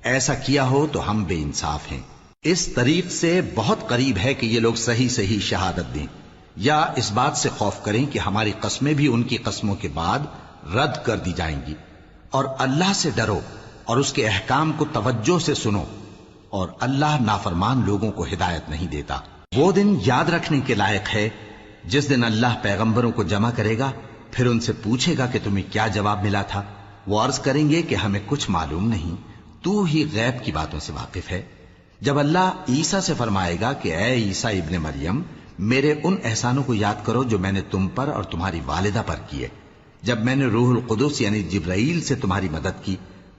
ایسا کیا ہو تو ہم بے انصاف ہیں۔ اس طریق سے بہت قریب ہے کہ یہ لوگ صحیح صحیح شہادت دیں، یا اس بات سے خوف کریں کہ ہماری قسمیں بھی ان کی قسموں کے بعد رد کر دی جائیں گی۔ اور اللہ سے ڈرو اور اس کے احکام کو توجہ سے سنو، اور اللہ نافرمان لوگوں کو ہدایت نہیں دیتا۔ وہ دن یاد رکھنے کے لائق ہے جس دن اللہ پیغمبروں کو جمع کرے گا، پھر ان سے پوچھے گا کہ تمہیں کیا جواب ملا تھا۔ وہ عرض کریں گے کہ ہمیں کچھ معلوم نہیں، تو ہی غیب کی باتوں سے واقف ہے۔ جب اللہ عیسیٰ سے فرمائے گا کہ اے عیسیٰ ابن مریم، میرے ان احسانوں کو یاد کرو جو میں نے تم پر اور تمہاری والدہ پر کیے، جب میں نے روح القدس یعنی جبرائیل سے تمہاری مدد کی،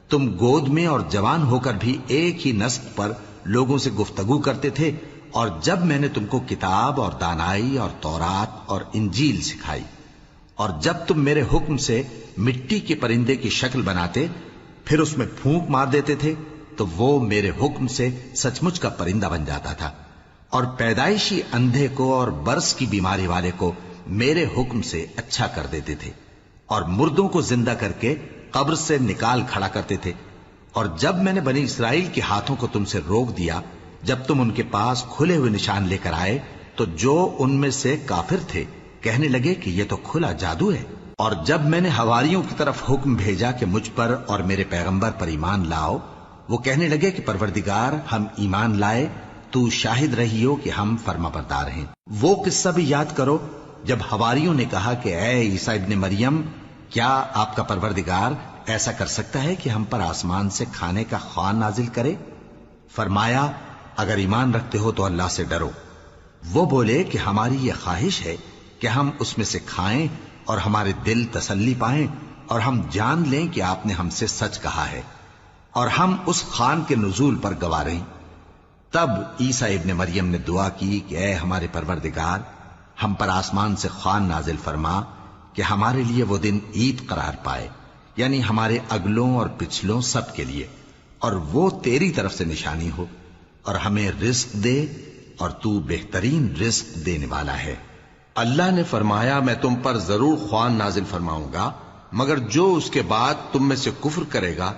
تم گود میں اور جوان ہو کر بھی ایک ہی نسق پر لوگوں سے گفتگو کرتے تھے، اور جب میں نے تم کو کتاب اور دانائی اور تورات اور انجیل سکھائی، اور جب تم میرے حکم سے مٹی کے پرندے کی شکل بناتے پھر اس میں پھونک مار دیتے تھے تو وہ میرے حکم سے سچ مچ کا پرندہ بن جاتا تھا، اور پیدائشی اندھے کو اور برس کی بیماری والے کو میرے حکم سے اچھا کر دیتے تھے، اور مردوں کو زندہ کر کے قبر سے نکال کھڑا کرتے تھے۔ اور جب میں نے بنی اسرائیل کے ہاتھوں کو تم سے روک دیا، جب تم ان کے پاس کھلے ہوئے نشان لے کر آئے، تو جو ان میں سے کافر تھے کہنے لگے کہ یہ تو کھلا جادو ہے۔ اور جب میں نے حواریوں کی طرف حکم بھیجا کہ مجھ پر اور میرے پیغمبر پر ایمان لاؤ، وہ کہنے لگے کہ پروردگار، ہم ایمان لائے، تو شاہد رہی ہو کہ ہم فرما بردار ہیں۔ وہ قصہ بھی یاد کرو جب حواریوں نے کہا کہ اے عیسیٰ ابن مریم، کیا آپ کا پروردگار ایسا کر سکتا ہے کہ ہم پر آسمان سے کھانے کا خوان نازل کرے؟ فرمایا، اگر ایمان رکھتے ہو تو اللہ سے ڈرو۔ وہ بولے کہ ہماری یہ خواہش ہے کہ ہم اس میں سے کھائیں اور ہمارے دل تسلی پائیں، اور ہم جان لیں کہ آپ نے ہم سے سچ کہا ہے، اور ہم اس خوان کے نزول پر گواہ رہیں۔ تب عیسیٰ ابن مریم نے دعا کی کہ اے ہمارے پروردگار، ہم پر آسمان سے خوان نازل فرما کہ ہمارے لیے وہ دن عید قرار پائے، یعنی ہمارے اگلوں اور پچھلوں سب کے لیے، اور وہ تیری طرف سے نشانی ہو، اور ہمیں رزق دے، اور تو بہترین رزق دینے والا ہے۔ اللہ نے فرمایا، میں تم پر ضرور خوان نازل فرماؤں گا، مگر جو اس کے بعد تم میں سے کفر کرے گا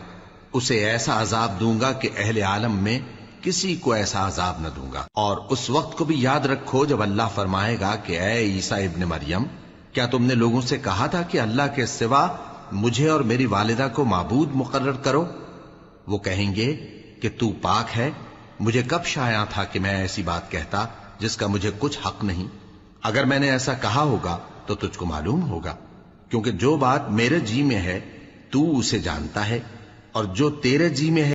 اسے ایسا عذاب دوں گا کہ اہل عالم میں کسی کو ایسا عذاب نہ دوں گا۔ اور اس وقت کو بھی یاد رکھو جب اللہ فرمائے گا کہ اے عیسیٰ ابن مریم، کیا تم نے لوگوں سے کہا تھا کہ اللہ کے سوا مجھے اور میری والدہ کو معبود مقرر کرو؟ وہ کہیں گے کہ تو پاک ہے، مجھے کب شایع تھا کہ میں ایسی بات کہتا جس کا مجھے کچھ حق نہیں۔ اگر میں نے ایسا کہا ہوگا تو تجھ کو معلوم ہوگا، کیونکہ جو بات میرے جی میں ہے تو اسے جانتا ہے، اور جو تیرے جی میں ہے